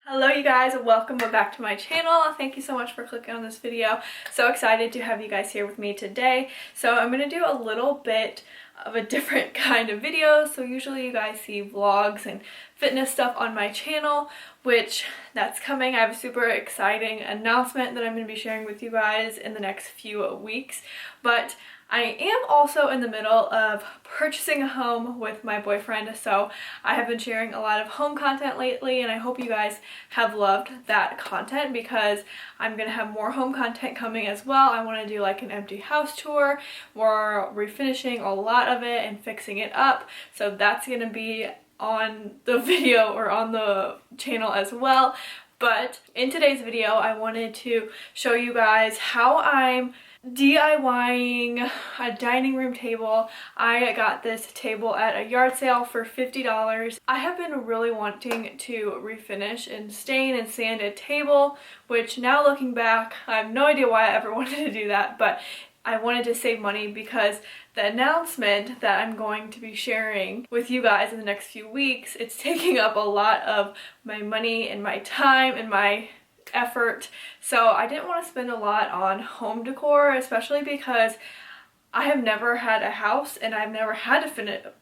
Hello you guys, welcome back to my channel. Thank you so much for clicking on this video. So excited to have you guys here with me today. So I'm going to do a little bit of a different kind of video. So usually you guys see vlogs and fitness stuff on my channel, which that's coming. I have a super exciting announcement that I'm going to be sharing with you guys in the next few weeks. But I am also in the middle of purchasing a home with my boyfriend, so I have been sharing a lot of home content lately, and I hope you guys have loved that content because I'm going to have more home content coming as well. I want to do like an empty house tour. We're refinishing a lot of it and fixing it up, so that's going to be on the video or on the channel as well. But in today's video, I wanted to show you guys how I'm DIYing a dining room table. I got this table at a yard sale for $50. I have been really wanting to refinish and stain and sand a table, which now looking back, I have no idea why I ever wanted to do that, but I wanted to save money because the announcement that I'm going to be sharing with you guys in the next few weeks, it's taking up a lot of my money and my time and my effort, so I didn't want to spend a lot on home decor, especially because I have never had a house and I've never had to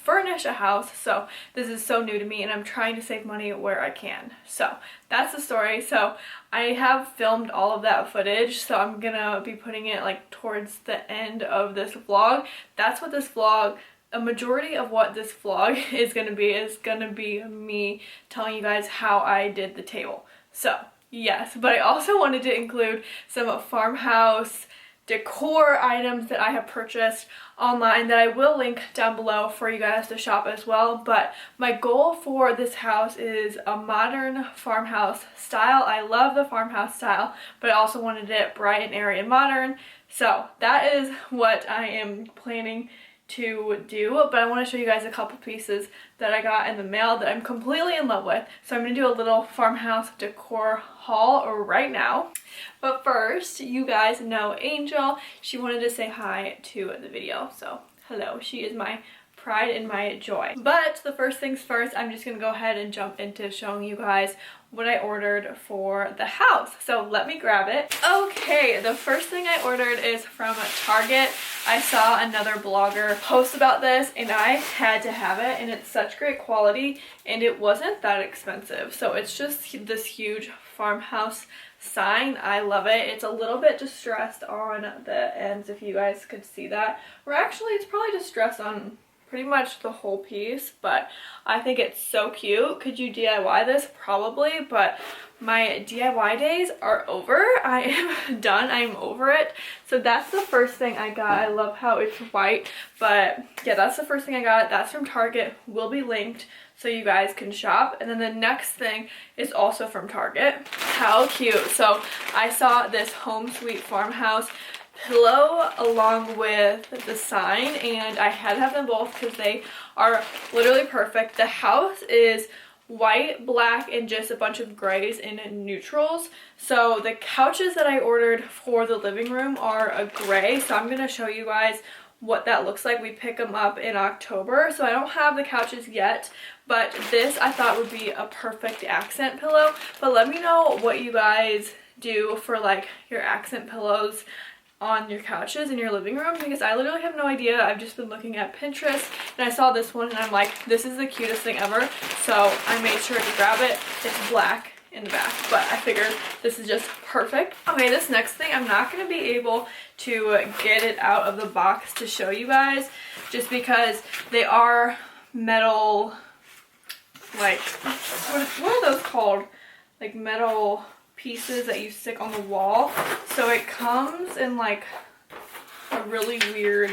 furnish a house, so this is so new to me and I'm trying to save money where I can. So that's the story. So I have filmed all of that footage, so I'm gonna be putting it like towards the end of this vlog. That's what this vlog, a majority of what this vlog is gonna be me telling you guys how I did the table. So yes, but I also wanted to include some farmhouse decor items that I have purchased online that I will link down below for you guys to shop as well. But my goal for this house is a modern farmhouse style. I love the farmhouse style, but I also wanted it bright and airy and modern. So that is what I am planning to do, but I want to show you guys a couple pieces that I got in the mail that I'm completely in love with. So I'm going to do a little farmhouse decor haul right now. But first, you guys know Angel. She wanted to say hi to the video. So hello, she is my pride and my joy. But the first things first, I'm just going to go ahead and jump into showing you guys what I ordered for the house. So let me grab it. Okay, the first thing I ordered is from Target. I saw another blogger post about this and I had to have it, and it's such great quality and it wasn't that expensive. So it's just this huge farmhouse sign. I love it. It's a little bit distressed on the ends, if you guys could see that. Or actually it's probably distressed on pretty much the whole piece, but I think it's so cute. Could you DIY this? Probably, but my DIY days are over. I am done. I'm over it. So that's the first thing I got. I love how it's white, but yeah, that's the first thing I got. That's from Target. Will be linked so you guys can shop. And then the next thing is also from Target. How cute. So I saw this Home Sweet Farmhouse pillow along with the sign, and I had to have them both because they are literally perfect. The house is white, black, and just a bunch of grays and neutrals. So the couches that I ordered for the living room are a gray, so I'm going to show you guys what that looks like. We pick them up in October, so I don't have the couches yet, but this I thought would be a perfect accent pillow. But let me know what you guys do for like your accent pillows on your couches in your living room, because I literally have no idea. I've just been looking at Pinterest and I saw this one and I'm like, this is the cutest thing ever. So I made sure to grab it. It's black in the back, but I figured this is just perfect. Okay, this next thing, I'm not going to be able to get it out of the box to show you guys just because they are metal, like, what are those called? Like metal pieces that you stick on the wall. So it comes in like a really weird,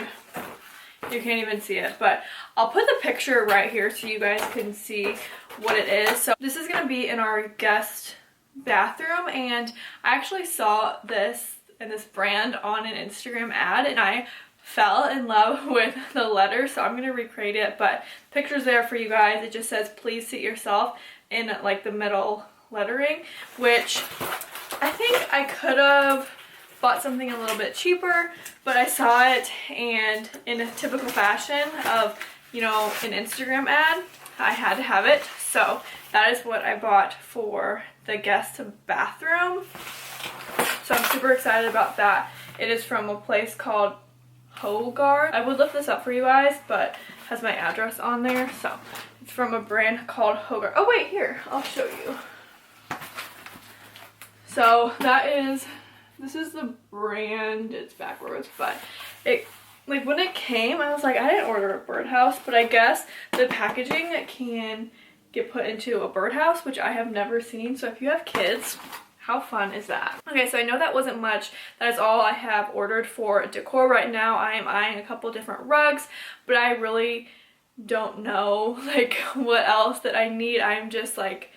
you can't even see it, but I'll put the picture right here so you guys can see what it is. So this is going to be in our guest bathroom, and I actually saw this and this brand on an Instagram ad and I fell in love with the letter, so I'm gonna recreate it, but picture's there for you guys. It just says please seat yourself in like the middle lettering, which I think I could have bought something a little bit cheaper, but I saw it, and in a typical fashion of, you know, an Instagram ad, I had to have it. So that is what I bought for the guest bathroom. So I'm super excited about that. It is from a place called Hogarth. I would lift this up for you guys, but it has my address on there. So it's from a brand called Hogarth. Oh wait, here, I'll show you. So this is the brand. It's backwards, but it, like when it came, I was like, I didn't order a birdhouse, but I guess the packaging can get put into a birdhouse, which I have never seen. So if you have kids, how fun is that? Okay, so I know that wasn't much. That is all I have ordered for decor right now. I am eyeing a couple different rugs, but I really don't know like what else that I need. I'm just like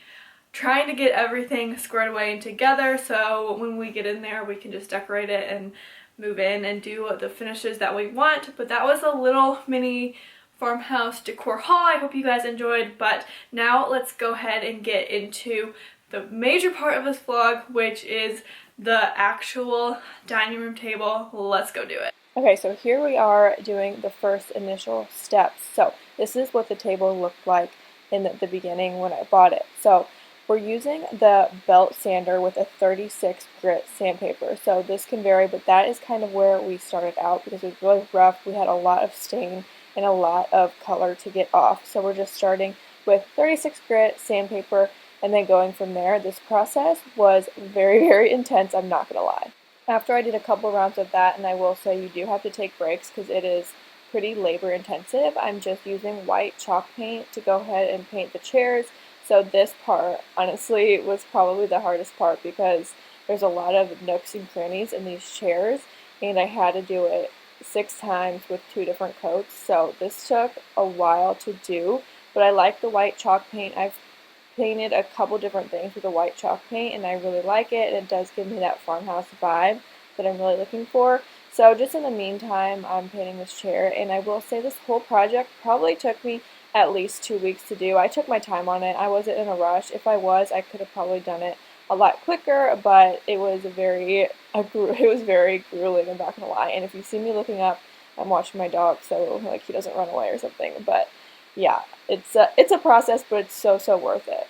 trying to get everything squared away and together, so when we get in there we can just decorate it and move in and do the finishes that we want. But that was a little mini farmhouse decor haul. I hope you guys enjoyed, but now let's go ahead and get into the major part of this vlog, which is the actual dining room table. Let's go do it. Okay, so here we are doing the first initial steps. So this is what the table looked like in the beginning when I bought it. So we're using the belt sander with a 36 grit sandpaper. So this can vary, but that is kind of where we started out because it was really rough. We had a lot of stain and a lot of color to get off. So we're just starting with 36 grit sandpaper and then going from there. This process was very, very intense, I'm not gonna lie. After I did a couple rounds of that, and I will say you do have to take breaks because it is pretty labor intensive, I'm just using white chalk paint to go ahead and paint the chairs. So this part, honestly, was probably the hardest part because there's a lot of nooks and crannies in these chairs, and I had to do it 6 times with 2 different coats. So this took a while to do, but I like the white chalk paint. I've painted a couple different things with the white chalk paint, and I really like it. It does give me that farmhouse vibe that I'm really looking for. So just in the meantime, I'm painting this chair, and I will say this whole project probably took me at least 2 weeks to do. I took my time on it. I wasn't in a rush. If I was, I could have probably done it a lot quicker, but it was very grueling, I'm not gonna lie. And if you see me looking up, I'm watching my dog, so like he doesn't run away or something. But yeah, it's a process, but it's so worth it.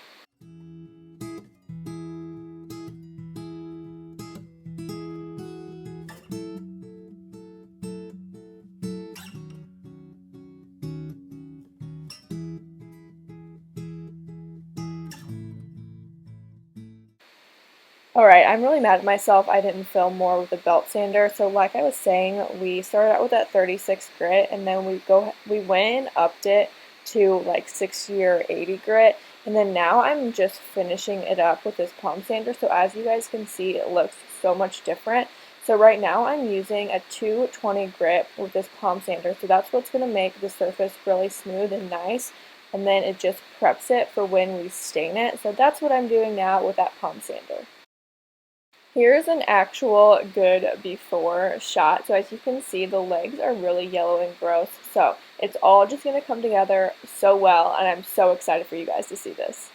Alright, I'm really mad at myself. I didn't film more with the belt sander. So like I was saying, we started out with that 36 grit, and then we went and upped it to like 60 or 80 grit, and then now I'm just finishing it up with this palm sander. So as you guys can see, it looks so much different. So right now I'm using a 220 grit with this palm sander. So that's what's going to make the surface really smooth and nice, and then it just preps it for when we stain it. So that's what I'm doing now with that palm sander. Here's an actual good before shot. So as you can see, the legs are really yellow and gross. So it's all just going to come together so well, and I'm so excited for you guys to see this.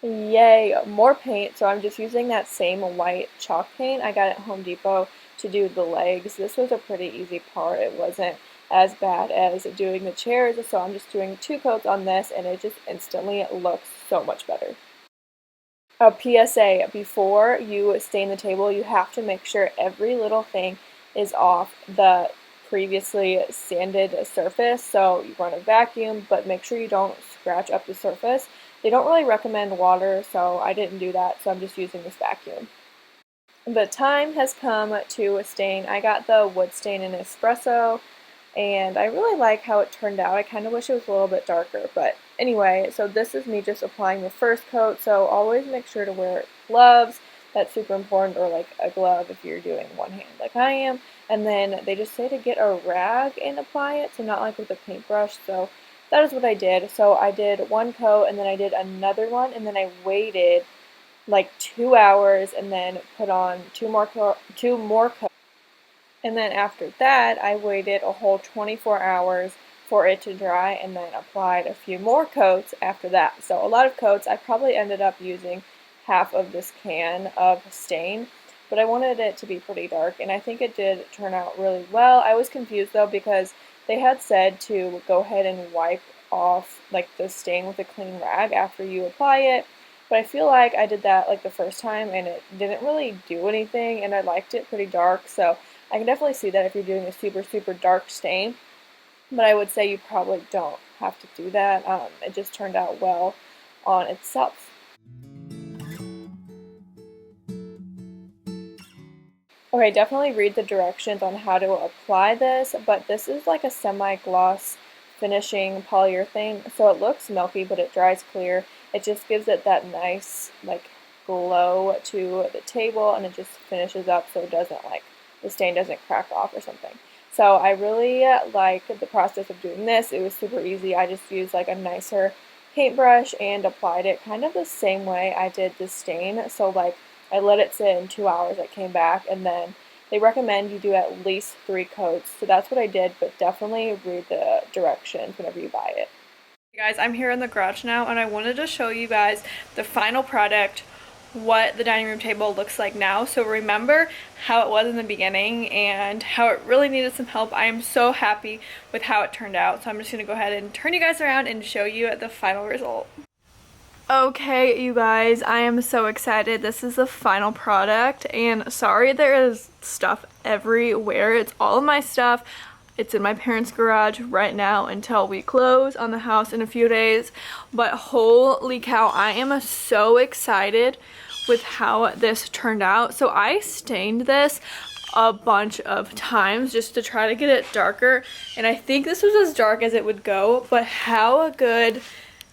Yay, more paint. So I'm just using that same white chalk paint I got at Home Depot to do the legs. This was a pretty easy part. It wasn't as bad as doing the chairs, so I'm just doing 2 coats on this, and it just instantly looks so much better. A PSA, before you stain the table, you have to make sure every little thing is off the previously sanded surface. So you run a vacuum, but make sure you don't scratch up the surface. They don't really recommend water, so I didn't do that, so I'm just using this vacuum. The time has come to stain. I got the wood stain in espresso, and I really like how it turned out. I kind of wish it was a little bit darker, but anyway, so this is me just applying the first coat. So always make sure to wear gloves. That's super important, or like a glove if you're doing one hand like I am. And then they just say to get a rag and apply it, so not like with a paintbrush. So that is what I did. So I did 1 coat, and then I did another one, and then I waited like 2 hours and then put on two more coats. And then after that, I waited a whole 24 hours for it to dry and then applied a few more coats after that. So a lot of coats. I probably ended up using half of this can of stain, but I wanted it to be pretty dark, and I think it did turn out really well. I was confused though because they had said to go ahead and wipe off like the stain with a clean rag after you apply it, but I feel like I did that like the first time and it didn't really do anything, and I liked it pretty dark, so I can definitely see that if you're doing a super dark stain, but I would say you probably don't have to do that. It just turned out well on itself. Okay, definitely read the directions on how to apply this, but this is like a semi-gloss finishing polyurethane, so it looks milky, but it dries clear. It just gives it that nice like glow to the table, and it just finishes up so it doesn't like, the stain doesn't crack off or something. So I really like the process of doing this. It was super easy. I just used like a nicer paintbrush and applied it kind of the same way I did the stain. So like I let it sit in 2 hours, it came back, and then they recommend you do at least 3 coats. So that's what I did, but definitely read the directions whenever you buy it. Hey guys, I'm here in the garage now, and I wanted to show you guys the final product, what the dining room table looks like now. So remember how it was in the beginning and how it really needed some help. I am so happy with how it turned out. So I'm just going to go ahead and turn you guys around and show you the final result. Okay, you guys, I am so excited. This is the final product, and sorry there is stuff everywhere. It's all of my stuff. It's in my parents' garage right now until we close on the house in a few days. But holy cow, I am so excited with how this turned out. So I stained this a bunch of times just to try to get it darker, and I think this was as dark as it would go, but how good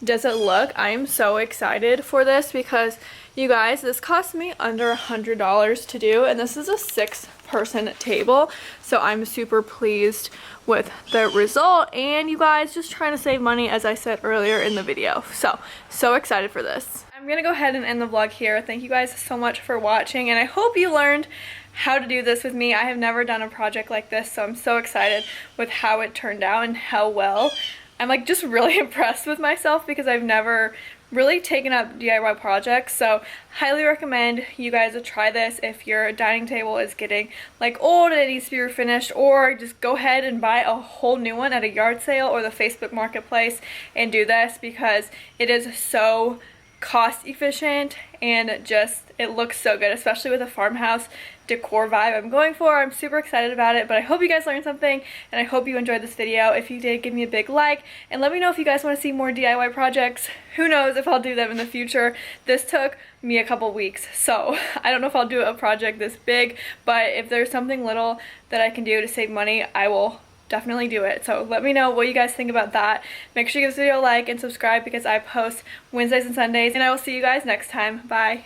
does it look? I am so excited for this because, you guys, this cost me under $100 to do, and this is a 6-person table, so I'm super pleased with the result. And you guys, just trying to save money, as I said earlier in the video. So excited for this. I'm gonna go ahead and end the vlog here. Thank you guys so much for watching, and I hope you learned how to do this with me. I have never done a project like this, so I'm so excited with how it turned out and how well. I'm like just really impressed with myself because I've never really taken up DIY projects, so highly recommend you guys try this if your dining table is getting like old and it needs to be refinished, or just go ahead and buy a whole new one at a yard sale or the Facebook marketplace and do this because it is so cost efficient and just it looks so good, especially with a farmhouse decor vibe I'm going for. I'm super excited about it, but I hope you guys learned something and I hope you enjoyed this video. If you did, give me a big like and let me know if you guys want to see more DIY projects. Who knows if I'll do them in the future. This took me a couple weeks, so I don't know if I'll do a project this big, but if there's something little that I can do to save money, I will definitely do it. So let me know what you guys think about that. Make sure you give this video a like and subscribe because I post Wednesdays and Sundays, and I will see you guys next time. Bye.